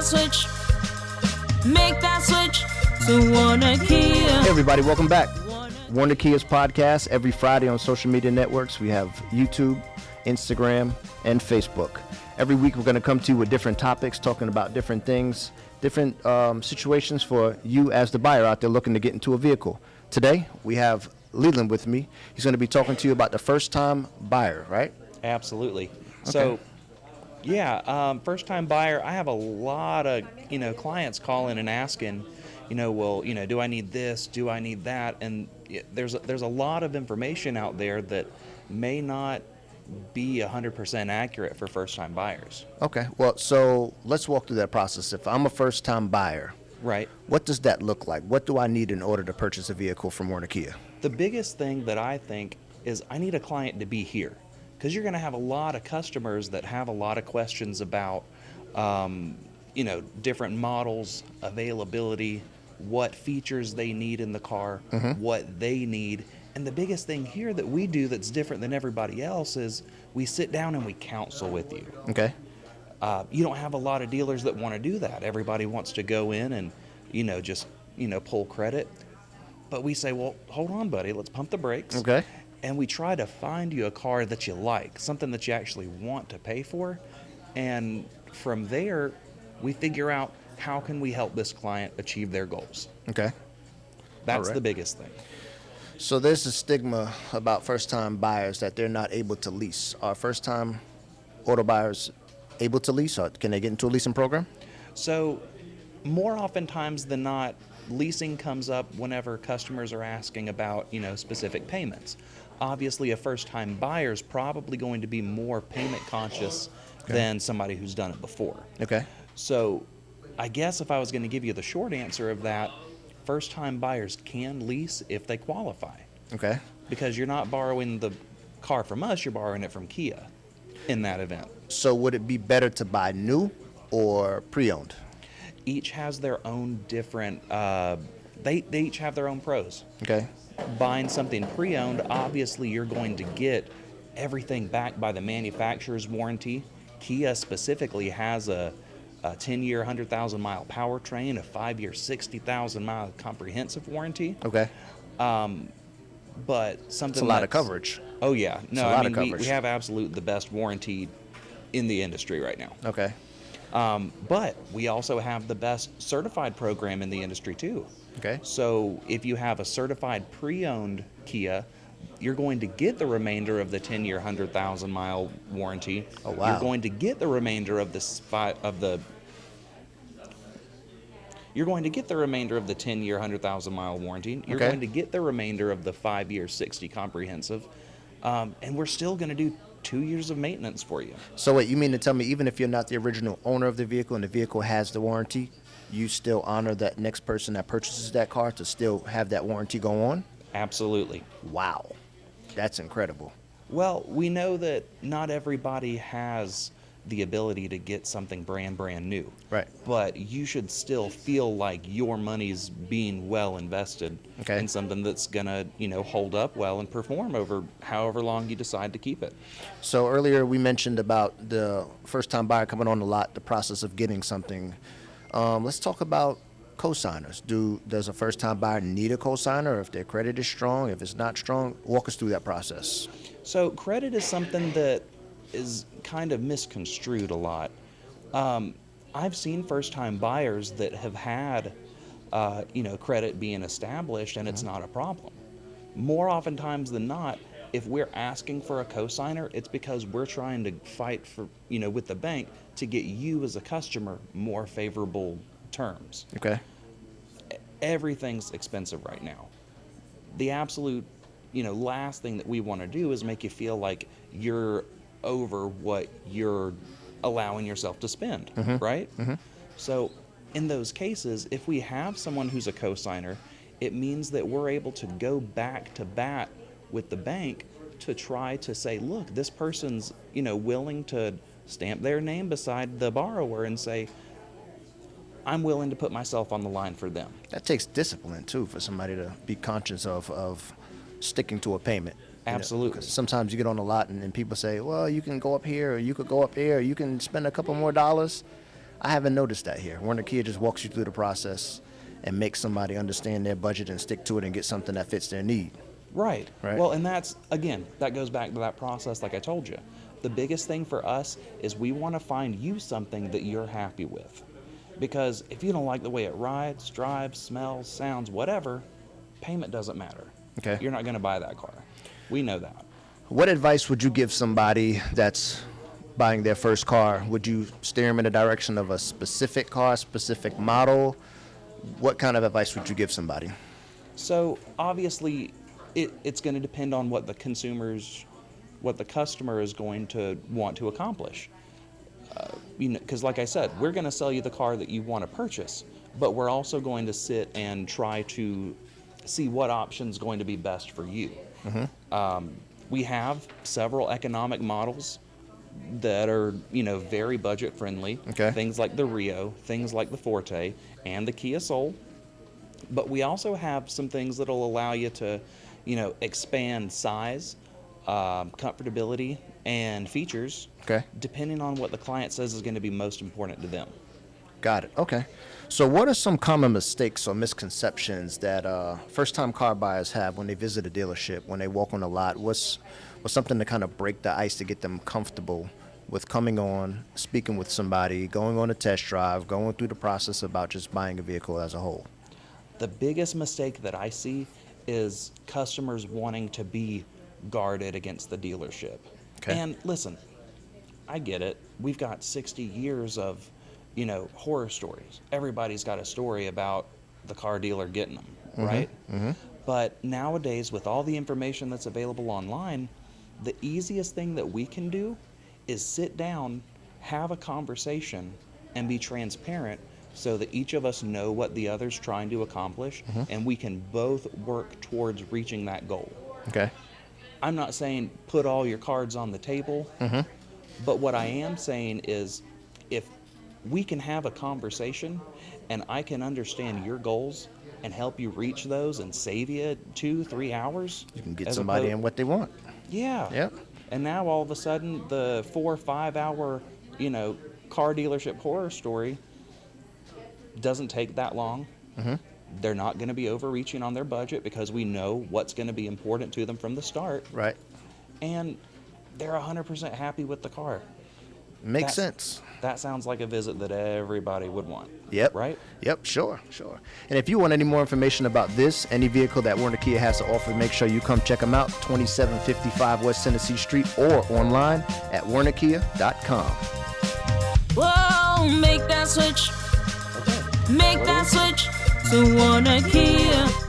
switch. Make that switch to Werner Kia. Hey everybody, welcome back. Werner Kia's podcast every Friday on social media networks. We have YouTube, Instagram, and Facebook. Every week we're going to come to you with different topics, talking about different things, different situations for you as the buyer out there looking to get into a vehicle. Today we have Leland with me. He's going to be talking to you about the first-time buyer, right? Absolutely. Okay. So, yeah, first-time buyer. I have a lot of clients calling and asking, do I need this? Do I need that? And there's a lot of information out there that may not be 100% accurate for first-time buyers. Okay. Well, so let's walk through that process. If I'm a first-time buyer, right? What does that look like? What do I need in order to purchase a vehicle from Werner Kia? The biggest thing that I think is I need a client to be here, because you're going to have a lot of customers that have a lot of questions about, different models, availability, what features they need in the car, what they need. And the biggest thing here that we do that's different than everybody else is we sit down and we counsel with you. Okay. You don't have a lot of dealers that want to do that. Everybody wants to go in and, just pull credit. But we say, well, hold on, buddy, let's pump the brakes. Okay. And we try to find you a car that you like, something that you actually want to pay for. And from there, we figure out how can we help this client achieve their goals. Okay. That's the biggest thing. So there's a stigma about first-time buyers that they're not able to lease. Are first-time auto buyers able to lease, or can they get into a leasing program? So more oftentimes than not, leasing comes up whenever customers are asking about, specific payments. Obviously, a first-time buyer is probably going to be more payment conscious than somebody who's done it before. Okay. So I guess if I was going to give you the short answer of that, first-time buyers can lease if they qualify. Okay. Because you're not borrowing the car from us, you're borrowing it from Kia in that event. So would it be better to buy new or pre-owned? Each has their own different, they each have their own pros. Okay. Buying something pre-owned, obviously you're going to get everything backed by the manufacturer's warranty. Kia specifically has a 10-year, 100,000-mile powertrain, a 5-year, 60,000-mile comprehensive warranty. Okay. But something It's a lot of coverage. Oh, yeah. No, I mean, we have absolute the best warranty in the industry right now. Okay. But we also have the best certified program in the industry, too. Okay. So if you have a certified pre-owned Kia, you're going to get the remainder of the 10-year, 100,000-mile warranty. Oh, wow. You're going to get the remainder of You're going to get the remainder of the 10-year, 100,000-mile warranty. You're going to get the remainder of the 5-year, 60 comprehensive. And we're still going to do 2 years of maintenance for you. So wait, you mean to tell me even if you're not the original owner of the vehicle and the vehicle has the warranty, you still honor that next person that purchases that car to still have that warranty go on? Absolutely. Wow. That's incredible. Well, we know that not everybody has the ability to get something brand new. Right. But you should still feel like your money's being well invested in something that's gonna, hold up well and perform over however long you decide to keep it. So earlier we mentioned about the first-time buyer coming on the lot, the process of getting something. Let's talk about co-signers. Does a first-time buyer need a co-signer? If their credit is strong, if it's not strong, walk us through that process. So credit is something that is kind of misconstrued a lot. I've seen first-time buyers that have had, credit being established, and it's not a problem. More oftentimes than not, if we're asking for a co-signer, it's because we're trying to fight for, with the bank to get you as a customer more favorable terms. Okay. Everything's expensive right now. The absolute, last thing that we want to do is make you feel like you're over what you're allowing yourself to spend, right? So in those cases, if we have someone who's a co-signer, it means that we're able to go back to bat with the bank to try to say, look, this person's, willing to stamp their name beside the borrower and say, I'm willing to put myself on the line for them. That takes discipline, too, for somebody to be conscious of sticking to a payment. Absolutely. 'Cause sometimes you get on a lot and people say, well, you can go up here, or you could go up there, or you can spend a couple more dollars. I haven't noticed that here. Werner Kia just walks you through the process and makes somebody understand their budget and stick to it and get something that fits their need. Right. Right. Well, and that's, again, that goes back to that process like I told you. The biggest thing for us is we want to find you something that you're happy with. Because if you don't like the way it rides, drives, smells, sounds, whatever, payment doesn't matter. Okay. You're not going to buy that car. We know that. What advice would you give somebody that's buying their first car? Would you steer them in the direction of a specific car, specific model? What kind of advice would you give somebody? So obviously, it's going to depend on what the customer is going to want to accomplish. Because like I said, we're going to sell you the car that you want to purchase, but we're also going to sit and try to see what option's going to be best for you. We have several economic models that are, very budget friendly. Okay. Things like the Rio, things like the Forte, and the Kia Soul. But we also have some things that'll allow you to, expand size, comfortability, and features. Okay. Depending on what the client says is going to be most important to them. Got it. Okay. So what are some common mistakes or misconceptions that first-time car buyers have when they visit a dealership, when they walk on a lot? What's something to kind of break the ice to get them comfortable with coming on, speaking with somebody, going on a test drive, going through the process about just buying a vehicle as a whole? The biggest mistake that I see is customers wanting to be guarded against the dealership. Okay. And listen, I get it. We've got 60 years of, horror stories. Everybody's got a story about the car dealer getting them, right? But nowadays, with all the information that's available online, the easiest thing that we can do is sit down, have a conversation, and be transparent so that each of us know what the other's trying to accomplish, and we can both work towards reaching that goal. Okay. I'm not saying put all your cards on the table, but what I am saying is if we can have a conversation and I can understand your goals and help you reach those and save you 2-3 hours. You can get somebody in what they want. Yeah. Yep. And now all of a sudden the 4 or 5 hour, car dealership horror story doesn't take that long. They're not going to be overreaching on their budget because we know what's going to be important to them from the start. Right. And they're 100% happy with the car. Makes sense. That sounds like a visit that everybody would want. Yep. Right? Yep, sure. And if you want any more information about this, any vehicle that Werner Kia has to offer, make sure you come check them out, 2755 West Tennessee Street, or online at wernerkia.com. Whoa, make that switch. Make that switch to Werner Kia.